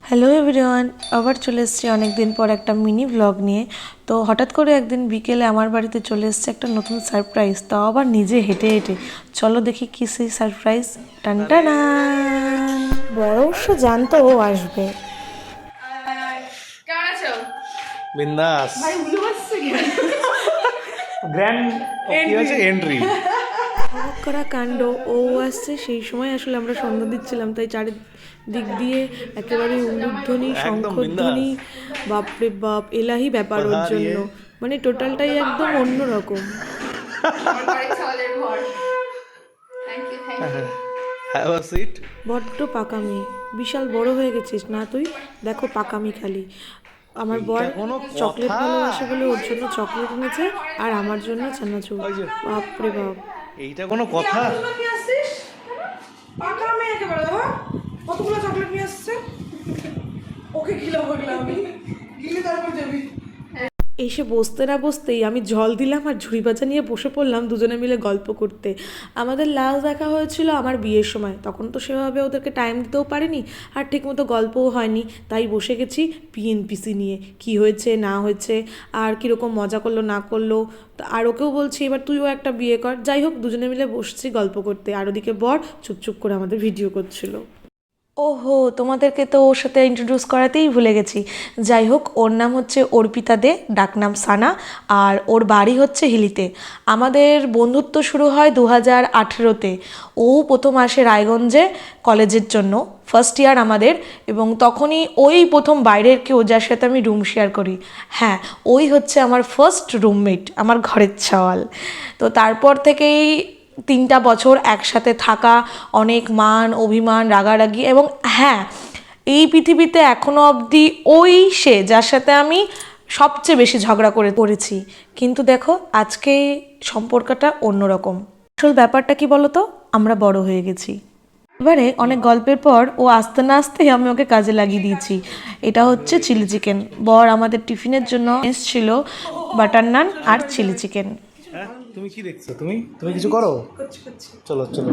Hello everyone, আবার চলে এসেছি অনেক দিন পর একটা মিনি ব্লগ নিয়ে। তো হঠাৎ করে একদিন বিকেলে আমার বাড়িতে চলে এসেছে একটা নতুন সারপ্রাইজ, তাও আবার নিজে হেঁটে হেঁটে। চলো দেখি কি সেই সারপ্রাইজ। টানটানা, বড় অবশ্য জানতো ও আসবে। বিন্দাস ভাই উল্লু আসছে গ্র্যান্ড কি আছে এন্ট্রি অবাক করা কাণ্ড, ও আসছে সেই সময়। আসলে আমরা সন্ধ্যা দিচ্ছিলাম, তাই চারিদিক দিয়ে একেবারে উলুধ্বনি, শঙ্খধ্বনি, বাপরে বাপ, এলাহি ব্যাপার ওর জন্য। মানে টোটালটাই একদম অন্যরকম। Have a seat. বড্ড পাকামি, বিশাল বড় হয়ে গেছিস না তুই? দেখো পাকামি খালি। আমার বর চকলেট ভালোবাসে বলে ওর জন্য চকলেট এনেছে, আর আমার জন্য চানাচুর। বাপরে বাপ, এইটা কোনো কথা? পাকামি একেবারে। কতগুলো চকলেট নিয়ে আসছে, ওকে খিলাবো আমি, গিলে তারপর যাবি। এসে বসতে না বসতেই আমি জল দিলাম আর ঝুড়ি বাজা নিয়ে বসে পড়লাম দুজনে মিলে গল্প করতে। আমাদের লাস্ট দেখা হয়েছিল আমার বিয়ের সময়, তখন তো সেভাবে ওদেরকে টাইম দিতেও পারিনি, আর ঠিকমতো গল্পও হয়নি। তাই বসে গেছি পিএনপিসি নিয়ে, কি হয়েছে না হয়েছে, আর কীরকম মজা করলো না করলো। আর ওকেও বলছি এবার তুইও একটা বিয়ে কর। যাই হোক, দুজনে মিলে বসছি গল্প করতে, আর ওদিকে বর চুপচুপ করে আমাদের ভিডিও করছিল। ওহো, তোমাদেরকে তো ওর সাথে ইন্ট্রোডিউস করাতেই ভুলে গেছি। যাই হোক, ওর নাম হচ্ছে অর্পিতা দে, ডাকনাম সানা, আর ওর বাড়ি হচ্ছে হিলিতে। আমাদের বন্ধুত্ব শুরু হয় 2018-তে। ও প্রথম আসে রায়গঞ্জে কলেজের জন্য, ফার্স্ট ইয়ার আমাদের, এবং তখনই ওই প্রথম বাইরের কেউ যার সাথে আমি রুম শেয়ার করি। হ্যাঁ, ওই হচ্ছে আমার ফার্স্ট রুমমেট, আমার ঘরের ছাওয়াল। তো তারপর থেকেই 3টা বছর একসাথে থাকা, অনেক মান অভিমান, রাগারাগি, এবং হ্যাঁ, এই পৃথিবীতে এখনও অবধি ওই সে যার সাথে আমি সবচেয়ে বেশি ঝগড়া করেছি। কিন্তু দেখো, আজকে সম্পর্কটা অন্যরকম। আসল ব্যাপারটা কি বলতো, আমরা বড় হয়ে গেছি। এবারে অনেক গল্পের পর ও আসতে না আসতেই আমি ওকে কাজে লাগিয়ে দিয়েছি। এটা হচ্ছে চিলি চিকেন। বর আমাদের টিফিনের জন্য এসেছিল বাটার নান আর চিলি চিকেন। তুমি কি দেখছো? তুমি কিছু করো? চলো চলো,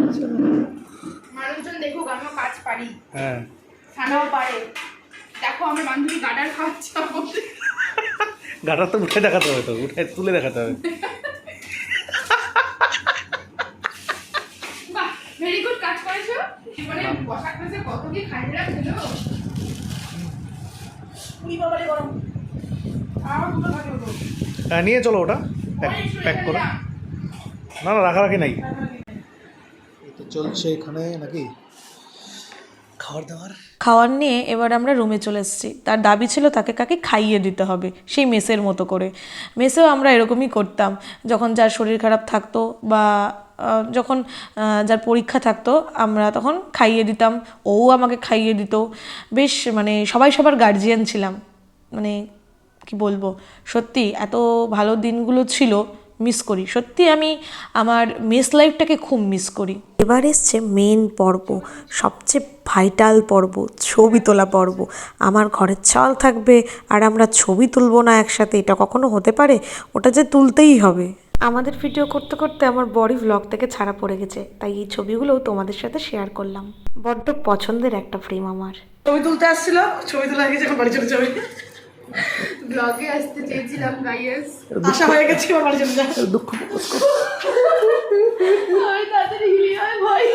মানুষজন দেখুক আমিও কাজ পারি। হ্যাঁ, সানাও পারে। দেখো আমার বান্ধবী গাডার খাওয়াচ্ছে আমাকে। গাটা তো উঠে দেখাতে হবে, তো উঠে তুলে দেখাতে হবে। বাহ, ভেরি গুড কাজ করেছো। মানে বসা ক্লাসে কত কি খাইয়ে রাখছিল। উনি বাবারে গরম। আর দুটো থাকে তো। হ্যাঁ, নিয়ে চলো ওটা প্যাক করো। না না, রাখারাখি নাই। এই তো চলছে এখানে নাকি খাওয়ার নিয়ে এবার আমরা রুমে চলে এসেছি। তার দাবি ছিল তাকে কাকে খাইয়ে দিতে হবে, সেই মেসের মতো করে। মেসেও আমরা এরকমই করতাম, যখন যার শরীর খারাপ থাকতো বা যখন যার পরীক্ষা থাকতো, আমরা তখন খাইয়ে দিতাম, ও আমাকে খাইয়ে দিত। বেশ মানে সবাই সবার গার্জিয়ান ছিলাম। মানে কি বলবো, সত্যি এত ভালো দিনগুলো ছিল, মিস করি সত্যি। আমি আমার মেস লাইফটাকে খুব মিস করি। এবার এসছে মেন পর্ব, সবচেয়ে ভাইটাল পর্ব, ছবি তোলা পর্ব। আমার ঘরের ছাল থাকবে আর আমরা ছবি তুলবো না একসাথে, এটা কখনো হতে পারে? ওটা যে তুলতেই হবে। আমাদের ভিডিও করতে করতে আমার বডি ভ্লগ থেকে ছাড়া পড়ে গেছে, তাই এই ছবিগুলোও তোমাদের সাথে শেয়ার করলাম। বড্ড পছন্দের একটা ফ্রেম আমার। ছবি তুলতে আসছিল, ছবি তোলা গেছে, এখন বাড়ি চলে যাবে। ব্লগে আসতে চেয়েছিলাম গাইস, আশা হয়ে গেছে, আমার বাড়ি চলে যাবে। দুঃখ প্রকাশ করো। আমি তাড়াতাড়ি হিলি হয় ভাই।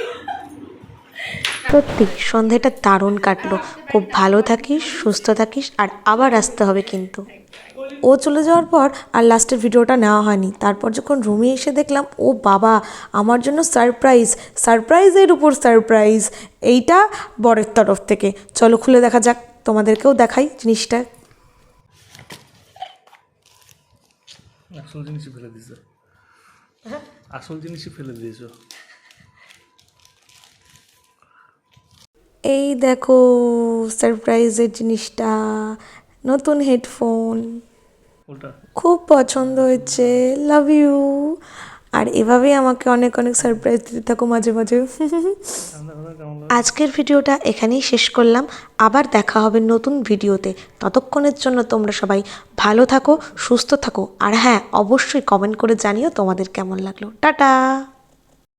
সত্যি সন্ধেটা দারুণ কাটলো। খুব ভালো থাকিস, সুস্থ থাকিস, আর আবার আসতে হবে কিন্তু। ও চলে যাওয়ার পর আর লাস্টের ভিডিওটা নেওয়া হয়নি। তারপর যখন রুমে এসে দেখলাম, ও বাবা, আমার জন্য সারপ্রাইজ, সারপ্রাইজের উপর সারপ্রাইজ, এইটা বরের তরফ থেকে। চলো খুলে দেখা যাক, তোমাদেরকেও দেখাই জিনিসটা। আসল জিনিসই ফেলে দিয়েছো, আসল জিনিসই ফেলে দিয়েছো। এই দেখো সারপ্রাইজের জিনিসটা, নতুন হেডফোন। খুব পছন্দ হয়েছে, লাভ ইউ। আর এভাবেই আমাকে অনেক অনেক সারপ্রাইজ দিতে থাকো মাঝে মাঝে। আজকের ভিডিওটা এখানেই শেষ করলাম, আবার দেখা হবে নতুন ভিডিওতে। ততক্ষণের জন্য তোমরা সবাই ভালো থাকো, সুস্থ থাকো, আর হ্যাঁ, অবশ্যই কমেন্ট করে জানিও তোমাদের কেমন লাগলো। টাটা।